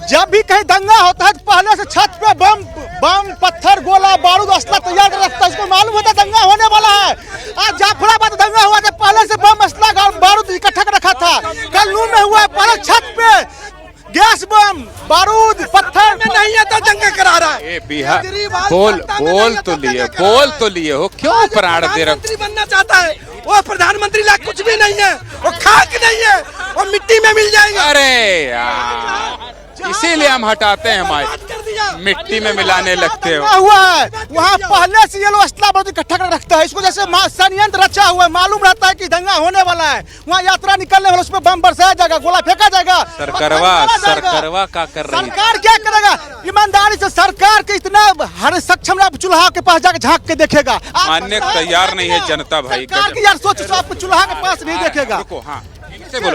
जब भी कहीं दंगा होता है तो पहले से छत पे बम पत्थर गोला बारूद असला तैयार कर रखता है, उसको मालूम होता है दंगा होने वाला है। आज जाफराबाद दंगा हुआ था, पहले से बम असला बारूद इकट्ठा कर रखा था। कल नून में हुआ है, पहले छत पे गैस बम बारूद पत्थर में नहीं है तो दंगा करा रहा है। ये बिहार बोल तो लिए हो, क्यों प्राण दे रहे? प्रधानमंत्री बनना चाहता है, वो प्रधानमंत्री लायक कुछ भी नहीं है, वो खाक नहीं है, वो मिट्टी में मिल जाएगा। अरे यार, इसीलिए हम हटाते हैं, हमारे मिट्टी में मिलाने लगते हो। हुआ है वहाँ पहले से ये लोग असला बारूद इकट्ठा कर रखता है, इसको जैसे षड्यंत्र रचा हुआ है, मालूम रहता है कि दंगा होने वाला है। वहाँ यात्रा निकलने वाला, उसमें बम बरसाया जाएगा, गोला फेंका जाएगा। सरकारवा का कर रही है? सरकार क्या करेगा? ईमानदारी से सरकार के इतना हर सक्षम चूल्हा के पास जाकर झांक के देखेगा। मानने को तैयार नहीं है जनता भाई। सरकार की यार सोच, आपको चूल्हा के पास नहीं देखेगा।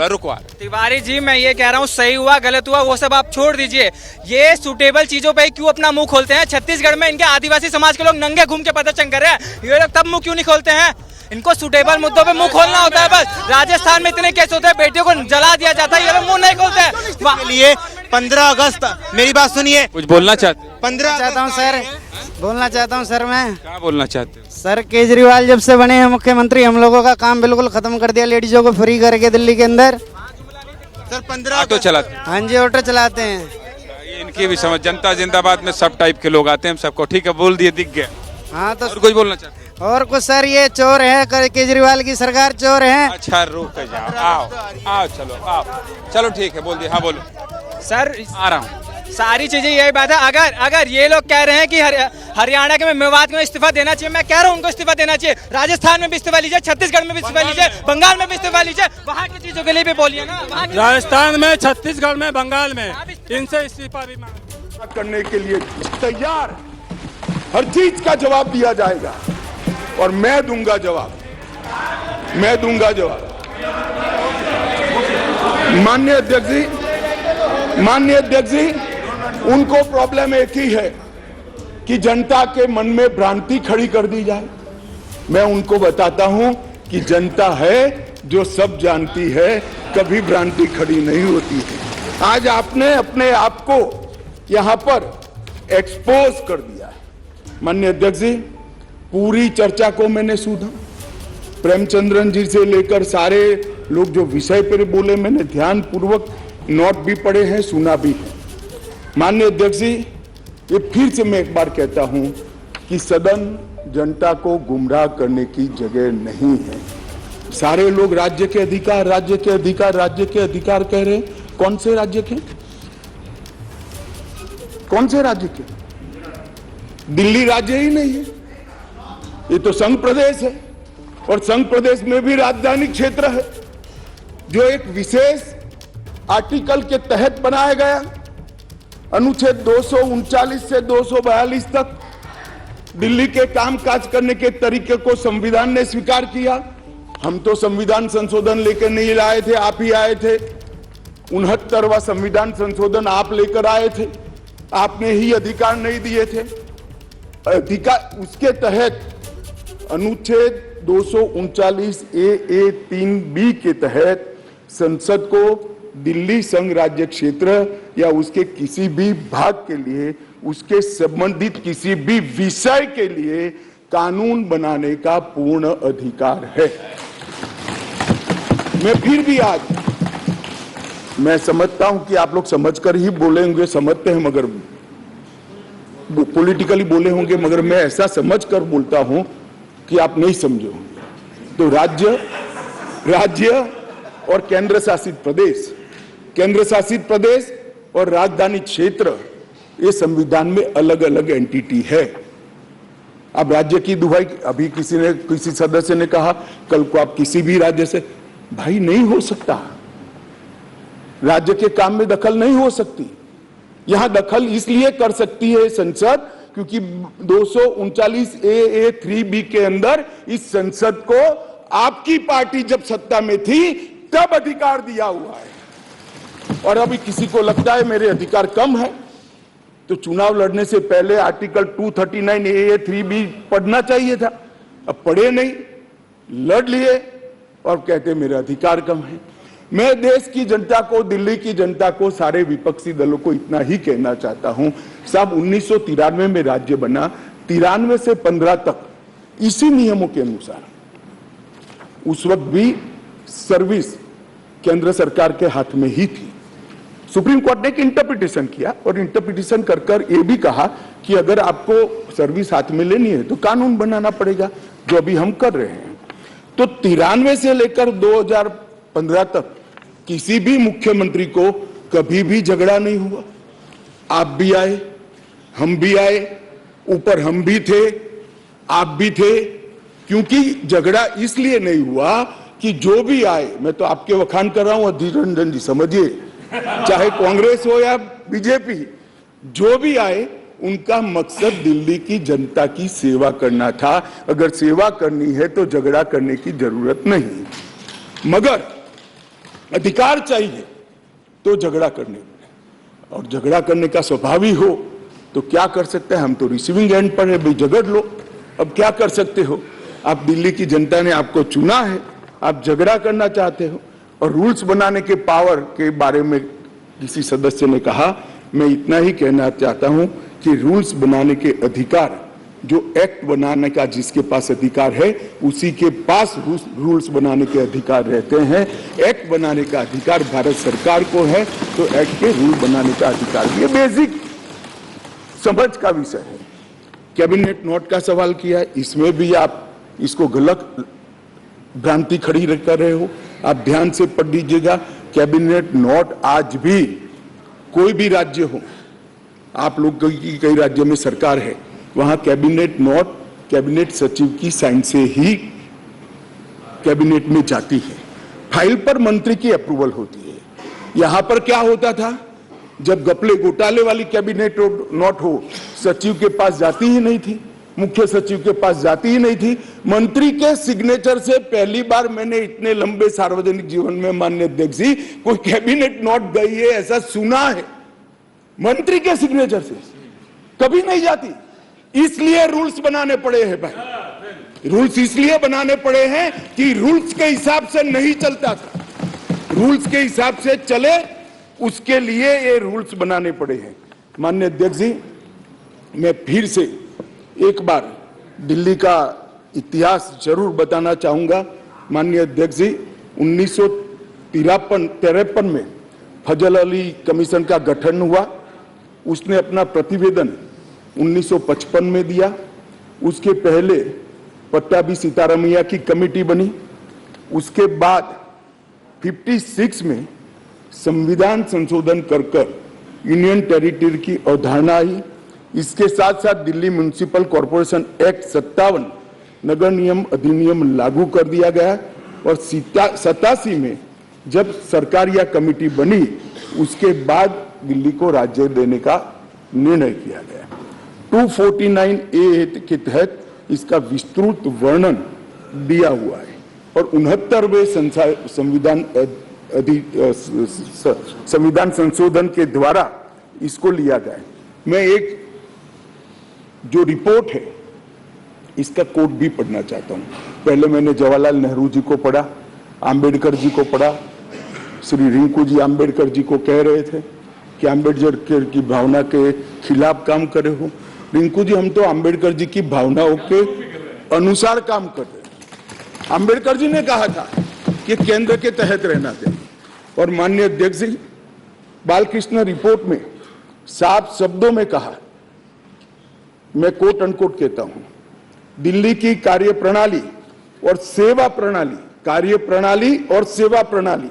रुको तिवारी जी, मैं ये कह रहा हूँ, सही हुआ गलत हुआ वो सब आप छोड़ दीजिए, ये सूटेबल चीजों पे क्यों अपना मुंह खोलते हैं? छत्तीसगढ़ में इनके आदिवासी समाज के लोग नंगे घूम के प्रदर्शन कर रहे हैं, ये लोग तब मुंह क्यों नहीं खोलते हैं? इनको सूटेबल मुद्दों पे मुंह खोलना होता है बस। राजस्थान में इतने केस होते हैं, बेटियों को जला दिया जाता है, ये लोग मुंह नहीं खोलते हैं। लिए 15 अगस्त, मेरी बात सुनिए, कुछ बोलना चाहते? 15 चाहता हूँ सर, बोलना चाहता हूँ सर। मैं क्या बोलना चाहते हो? सर, केजरीवाल जब से बने हैं मुख्यमंत्री, हम लोगों का काम बिल्कुल खत्म कर दिया, लेडीजों को फ्री करके दिल्ली के अंदर। सर 15 ऑटो चलाते? हाँ जी, ऑटो चलाते हैं। ये इनकी भी समझ, जनता जिंदाबाद में सब टाइप के लोग आते हैं, हम सबको ठीक है बोल दिए, दिख गया। हाँ तो और कुछ बोलना चाहते? और कुछ सर, ये चोर है, केजरीवाल की सरकार चोर है। अच्छा रुक जाओ, आओ चलो ठीक है, बोल दिया। हाँ बोलो सर, आ रहा हूँ। सारी चीजें यही बात है। अगर ये लोग कह रहे हैं कि हरियाणा के मेवात में इस्तीफा देना चाहिए, मैं कह रहा हूँ उनको इस्तीफा देना चाहिए। राजस्थान में भी इस्तीफा लीजिए, छत्तीसगढ़ में भी इस्तीफा लीजिए, बंगाल में भी इस्तीफा लीजिए, वहाँ की चीजों के लिए भी बोलिए ना। राजस्थान में, छत्तीसगढ़ में, बंगाल में, इनसे इस्तीफा भी करने के लिए तैयार, हर चीज का जवाब दिया जाएगा और मैं दूंगा जवाब। माननीय अध्यक्ष जी, उनको प्रॉब्लम एक ही है कि जनता के मन में भ्रांति खड़ी कर दी जाए। मैं उनको बताता हूं कि जनता है जो सब जानती है, कभी भ्रांति खड़ी नहीं होती है। आज आपने अपने आप को यहां पर एक्सपोज कर दिया है। माननीय अध्यक्ष जी, पूरी चर्चा को मैंने सुना, प्रेमचंद्रन जी से लेकर सारे लोग जो विषय पर बोले, मैंने ध्यान पूर्वक नोट भी पढ़े हैं, सुना भी है। माननीय अध्यक्ष जी, ये फिर से मैं एक बार कहता हूं कि सदन जनता को गुमराह करने की जगह नहीं है। सारे लोग राज्य के अधिकार कह रहे हैं। कौन से राज्य के? दिल्ली राज्य ही नहीं है, ये तो संघ प्रदेश है, और संघ प्रदेश में भी राजधानी क्षेत्र है जो एक विशेष आर्टिकल के तहत बनाया गया। अनुच्छेद 239 से 242 तक दिल्ली के कामकाज करने के तरीके को संविधान ने स्वीकार किया। हम तो संविधान संशोधन लेकर नहीं लाए थे, आप ही आए थे। 69वां संविधान संशोधन आप लेकर आए थे, आपने ही अधिकार नहीं दिए थे। अधिकार उसके तहत अनुच्छेद 239 ए 3B के तहत संसद को दिल्ली संघ राज्य क्षेत्र या उसके किसी भी भाग के लिए, उसके संबंधित किसी भी विषय के लिए कानून बनाने का पूर्ण अधिकार है। मैं फिर भी आज मैं समझता हूं कि आप लोग समझकर ही बोले होंगे, समझते हैं, मगर पॉलिटिकली बोले होंगे, मगर मैं ऐसा समझकर बोलता हूं कि आप नहीं समझे होंगे। तो राज्य और केंद्र शासित प्रदेश केंद्र शासित प्रदेश और राजधानी क्षेत्र, ये संविधान में अलग अलग एंटिटी है। अब राज्य की दुहाई, अभी किसी सदस्य ने कहा कल को आप किसी भी राज्य से, भाई नहीं हो सकता, राज्य के काम में दखल नहीं हो सकती। यहां दखल इसलिए कर सकती है संसद क्योंकि 239A(3)(b) के अंदर इस संसद को आपकी पार्टी जब सत्ता में थी तब अधिकार दिया हुआ है। और अभी किसी को लगता है मेरे अधिकार कम है तो चुनाव लड़ने से पहले आर्टिकल 239A(3)(b) पढ़ना चाहिए था। अब पढ़े नहीं, लड़ लिए और कहते मेरे अधिकार कम है। मैं देश की जनता को, दिल्ली की जनता को, सारे विपक्षी दलों को इतना ही कहना चाहता हूं, साहब 1993 में राज्य बना, 93 से 15 तक इसी नियमों के अनुसार उस वक्त भी सर्विस केंद्र सरकार के हाथ में ही थी। सुप्रीम कोर्ट ने एक इंटरप्रिटेशन किया और इंटरप्रिटेशन कर ये भी कहा कि अगर आपको सर्विस हाथ में लेनी है तो कानून बनाना पड़ेगा, जो अभी हम कर रहे हैं। तो 93 से लेकर 2015 तक किसी भी मुख्यमंत्री को कभी भी झगड़ा नहीं हुआ। आप भी आए, हम भी आए, ऊपर हम भी थे, आप भी थे, क्योंकि झगड़ा इसलिए नहीं हुआ कि जो भी आए, मैं तो आपके वखान कर रहा हूं अधीर रंजन जी, समझिए, चाहे कांग्रेस हो या बीजेपी, जो भी आए उनका मकसद दिल्ली की जनता की सेवा करना था। अगर सेवा करनी है तो झगड़ा करने की जरूरत नहीं, मगर अधिकार चाहिए तो झगड़ा करने, और झगड़ा करने का स्वभाव ही हो तो क्या कर सकते हैं। हम तो रिसीविंग एंड पर है, भाई झगड़ लो, अब क्या कर सकते हो। आप दिल्ली की जनता ने आपको चुना है, आप झगड़ा करना चाहते हो। और रूल्स बनाने के पावर के बारे में किसी सदस्य ने कहा, मैं इतना ही कहना चाहता हूं कि रूल्स बनाने के अधिकार, जो एक्ट बनाने का जिसके पास अधिकार है उसी के पास रूल्स बनाने के अधिकार रहते हैं। एक्ट बनाने का अधिकार भारत सरकार को है तो एक्ट के रूल बनाने का अधिकार, ये बेसिक समझ का विषय है। कैबिनेट नोट का सवाल किया है, इसमें भी आप इसको गलत भ्रांति खड़ी कर रहे हो। आप ध्यान से पढ़ लीजिएगा, कैबिनेट नोट आज भी कोई भी राज्य हो, आप लोग की कई राज्यों में सरकार है, वहां कैबिनेट नोट कैबिनेट सचिव की साइन से ही कैबिनेट में जाती है, फाइल पर मंत्री की अप्रूवल होती है। यहां पर क्या होता था, जब घपले घोटाले वाली कैबिनेट नोट हो, सचिव के पास जाती ही नहीं थी, मुख्य सचिव के पास जाती ही नहीं थी। मंत्री के सिग्नेचर से पहली बार मैंने इतने लंबे सार्वजनिक जीवन में, माननीय अध्यक्ष जी, कोई कैबिनेट नोट गई है ऐसा सुना है। मंत्री के सिग्नेचर से कभी नहीं जाती, इसलिए रूल्स बनाने पड़े हैं भाई। रूल्स इसलिए बनाने पड़े हैं कि रूल्स के हिसाब से नहीं चलता था, रूल्स के हिसाब से चले, उसके लिए ये रूल्स बनाने पड़े हैं। माननीय अध्यक्ष जी, मैं फिर से एक बार दिल्ली का इतिहास जरूर बताना चाहूंगा। माननीय अध्यक्ष जी, 1953 में फजल अली कमीशन का गठन हुआ, उसने अपना प्रतिवेदन 1955 में दिया। उसके पहले पट्टाभी सीतारामैया की कमेटी बनी। उसके बाद 56 में संविधान संशोधन कर यूनियन टेरिटरी की अवधारणा आई। इसके साथ साथ दिल्ली म्युनिसिपल कॉरपोरेशन एक्ट 57 नगर नियम अधिनियम लागू कर दिया गया और 87 में जब सरकार या कमेटी बनी उसके बाद दिल्ली को राज्य देने का निर्णय किया गया। 249A के तहत इसका विस्तृत वर्णन दिया हुआ है और 69वें संविधान संशोधन के द्वारा इसको लिया गया। मैं एक जो रिपोर्ट है इसका कोट भी पढ़ना चाहता हूं। पहले मैंने जवाहरलाल नेहरू जी को पढ़ा, आम्बेडकर जी को पढ़ा। श्री रिंकू जी आम्बेडकर जी को कह रहे थे कि आम्बेडकर की भावना के खिलाफ काम करे हो। रिंकू जी, हम तो आम्बेडकर जी की भावनाओं के अनुसार काम कर रहे हैं। आम्बेडकर जी ने कहा था कि केंद्र के तहत रहना चाहिए। और माननीय अध्यक्ष जी, बालकृष्ण रिपोर्ट में साफ शब्दों में कहा, मैं कोट अनकोट कहता हूं, दिल्ली की कार्यप्रणाली और सेवा प्रणाली, कार्यप्रणाली और सेवा प्रणाली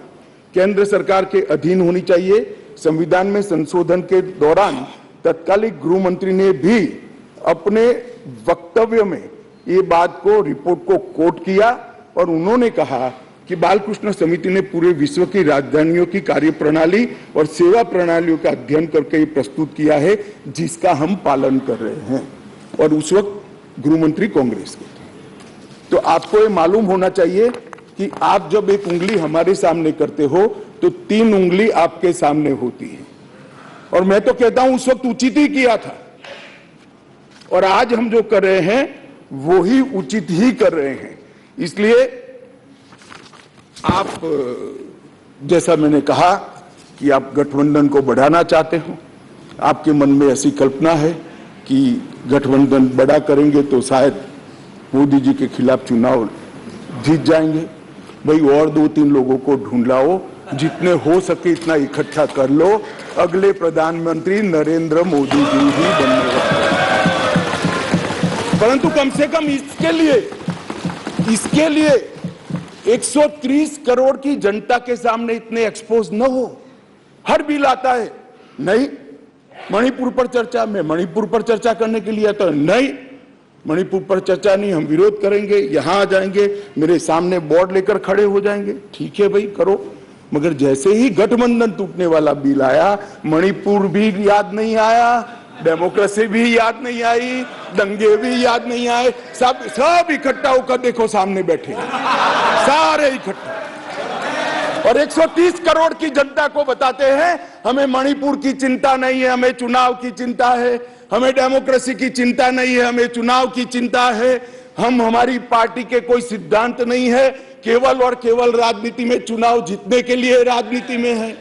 केंद्र सरकार के अधीन होनी चाहिए। संविधान में संशोधन के दौरान तत्कालीन गृह मंत्री ने भी अपने वक्तव्य में ये बात को, रिपोर्ट को कोट किया और उन्होंने कहा कि बालकृष्ण समिति ने पूरे विश्व की राजधानियों की कार्यप्रणाली और सेवा प्रणालियों का अध्ययन करके ये प्रस्तुत किया है, जिसका हम पालन कर रहे हैं। और उस वक्त गृह मंत्री कांग्रेस के थे। तो आपको ये मालूम होना चाहिए कि आप जब एक उंगली हमारे सामने करते हो तो 3 उंगली आपके सामने होती है। और मैं तो कहता हूं उस वक्त उचित ही किया था, और आज हम जो कर रहे हैं वो ही उचित ही कर रहे हैं। इसलिए आप, जैसा मैंने कहा कि आप गठबंधन को बढ़ाना चाहते हो, आपके मन में ऐसी कल्पना है कि गठबंधन बड़ा करेंगे तो शायद मोदी जी के खिलाफ चुनाव जीत जाएंगे। भाई और 2-3 लोगों को ढूंढ लाओ, जितने हो सके इतना इकट्ठा कर लो, अगले प्रधानमंत्री नरेंद्र मोदी जी ही बनने वाले। परंतु कम से कम इसके लिए 130 करोड़ की जनता के सामने इतने एक्सपोज न हो। हर बिल आता है, नहीं मणिपुर पर चर्चा, मैं मणिपुर पर चर्चा करने के लिए आता, नहीं मणिपुर पर चर्चा नहीं, हम विरोध करेंगे, यहां आ जाएंगे, मेरे सामने बोर्ड लेकर खड़े हो जाएंगे। ठीक है भाई, करो। मगर जैसे ही गठबंधन टूटने वाला बिल आया, मणिपुर भी याद नहीं आया, डेमोक्रेसी भी याद नहीं आई, दंगे भी याद नहीं आए, सब इकट्ठा होकर देखो सामने बैठे सारे इकट्ठा। और 130 करोड़ की जनता को बताते हैं हमें मणिपुर की चिंता नहीं है, हमें चुनाव की चिंता है, हमें डेमोक्रेसी की चिंता नहीं है, हमें चुनाव की चिंता है, हमारी पार्टी के कोई सिद्धांत नहीं है, केवल और केवल राजनीति में, चुनाव जीतने के लिए राजनीति में है।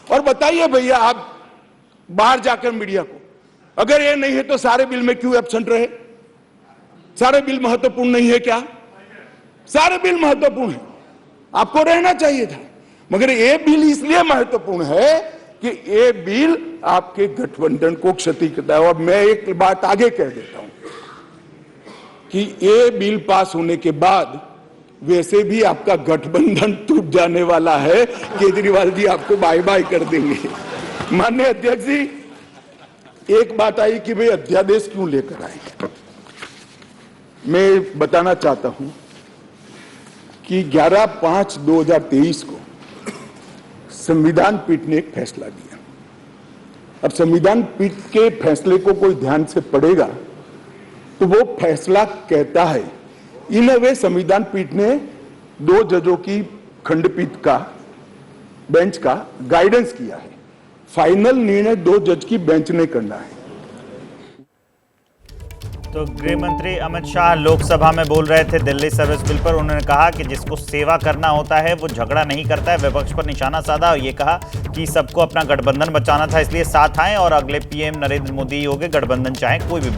और बताइए भैया, आप बाहर जाकर मीडिया को, अगर ये नहीं है तो सारे बिल में क्यों एब्सेंट रहे? सारे बिल महत्वपूर्ण नहीं है क्या? सारे बिल महत्वपूर्ण है, आपको रहना चाहिए था। मगर ये बिल इसलिए महत्वपूर्ण है कि ये बिल आपके गठबंधन को क्षति करता है। और मैं एक बात आगे कह देता हूं कि ये बिल पास होने के बाद वैसे भी आपका गठबंधन टूट जाने वाला है। केजरीवाल जी आपको बाय बाय कर देंगे। माननीय अध्यक्ष जी, एक बात आई कि भाई अध्यादेश क्यों लेकर आए। मैं बताना चाहता हूं कि 11/5/2023 को संविधान पीठ ने एक फैसला दिया। अब संविधान पीठ के फैसले को कोई ध्यान से पढ़ेगा तो वो फैसला कहता है, इन वे संविधान पीठ ने 2 जजों की खंडपीठ का, बेंच का गाइडेंस किया है। फाइनल निर्णय 2 जज की बेंच ने करना है। तो गृह मंत्री अमित शाह लोकसभा में बोल रहे थे दिल्ली सर्विस बिल पर। उन्होंने कहा कि जिसको सेवा करना होता है वो झगड़ा नहीं करता है। विपक्ष पर निशाना साधा और ये कहा कि सबको अपना गठबंधन बचाना था, इसलिए साथ आए और अगले पीएम नरेंद्र मोदी ही होंगे, गठबंधन चाहे कोई भी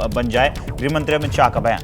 बन जाए। गृह मंत्री अमित शाह का बयान।